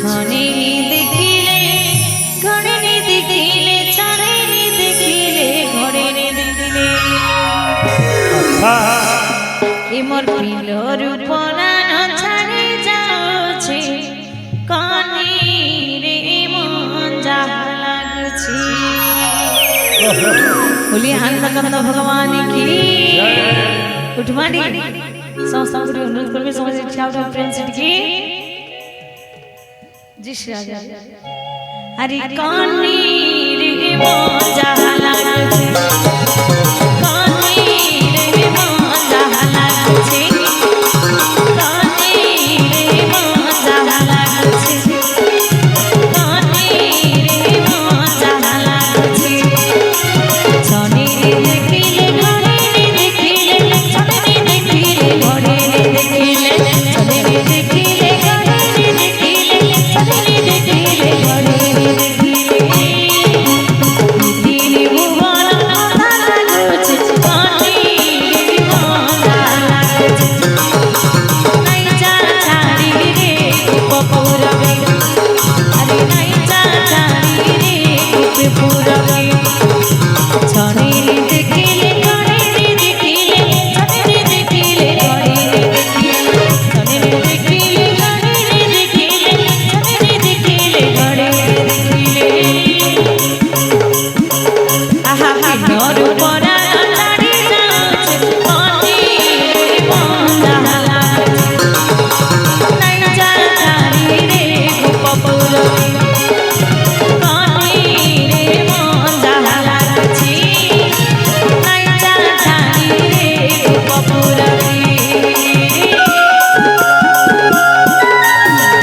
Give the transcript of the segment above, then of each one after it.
छने देखिले घरे देखिले छने देखिले घरे देखिले ए मोर पिलो रूपना न छाड़ी जाउछे कानी रे मन जहाँ लागछे। बोलिए हनुमान भगवान की उठवानी संस्था पूरी अनुरोध करबे समझ इच्छा फ्रेंड्स की जी राजा हरि कानी रे मन जहाँ लागछे कानी रे मन जहाँ लागछे कानी रे मन जहाँ लागछे कानी रे मन जहाँ लागछे छने देखिले घरे देखिले छने देखिले घरे देखिले छने देखिले घरे देखिले छने देखिले घरे देखिले दिल भुवन आधा लागछे कानी रे मन लागछे नहीं जा छाड़ी रे कपूरवे अरे नहीं जा छाड़ी रे कपूरवे छने देखिले घरे देखिले छने देखिले घरे देखिले छने देखिले घरे देखिले छने देखिले घरे देखिले आहा नर परा लाड़ी जाउछे कानी रे मन जहाँ लागछे नहीं जा छाड़ी रे कपूरवे कानी रे मन जहाँ लागछे नहीं जा छाड़ी रे कपूरवे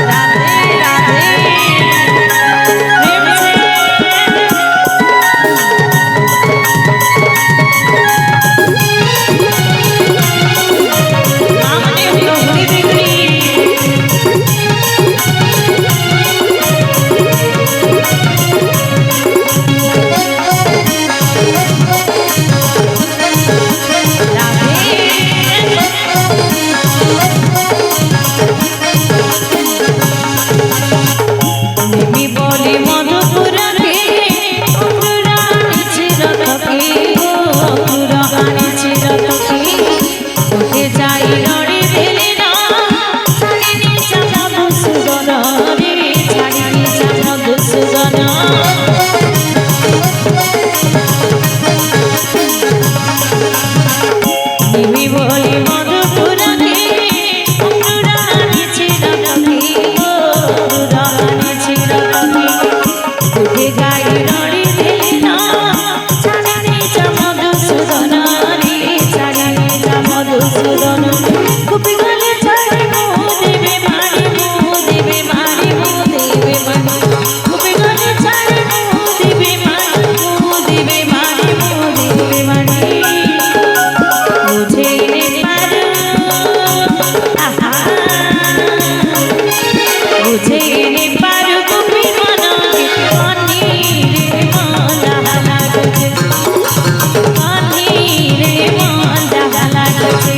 राधे राधे प्रेम से आमने उन्होंने बिगड़ी मी बोली मधुपुर के पुरानी चिरतकी पुरानी चिरतकी उठे जाई लड़ी दिले ना छाड़ी नीचा मधुसूदन रे छाड़ी नीचा मधुसूदन मी बोली मधुपुर के पुरानी चिरतकी पुरानी चिरतकी उठे जाई लड़ी दिले ना छाड़ी नीचा मधुसूदन रे छाड़ी नीचा मधुसूदन कुपी गले छाड़ी मो देवे मारी कुपी गले छाड़ी मो देवे मारी मुझे ने पारो आहा मुझे ने पारो कुपी मन कानी रे मन जहाँ लागछे कानी रे मन जहाँ लागछे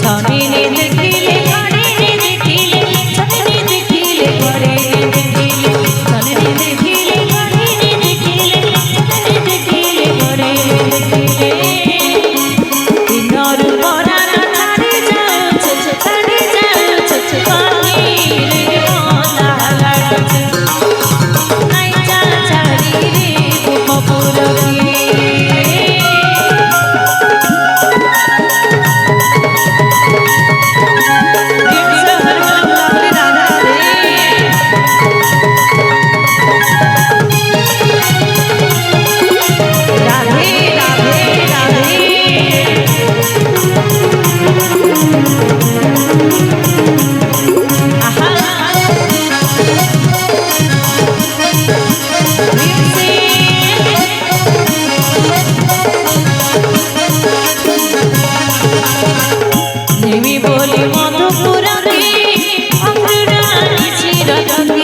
छने देखिले घरे देखिले छने देखिले घरे देखिले छने देखिले घरे देखिले छने देखिले घरे देखिले नर परा छाड़ी जाउछे कानी रे मन जहाँ लागछे नहीं जा छाड़ी रे कपूरवे राधे राधे राधे आहा प्रेम से नेमी बोली मधुपुर के पुरानी चिरतकी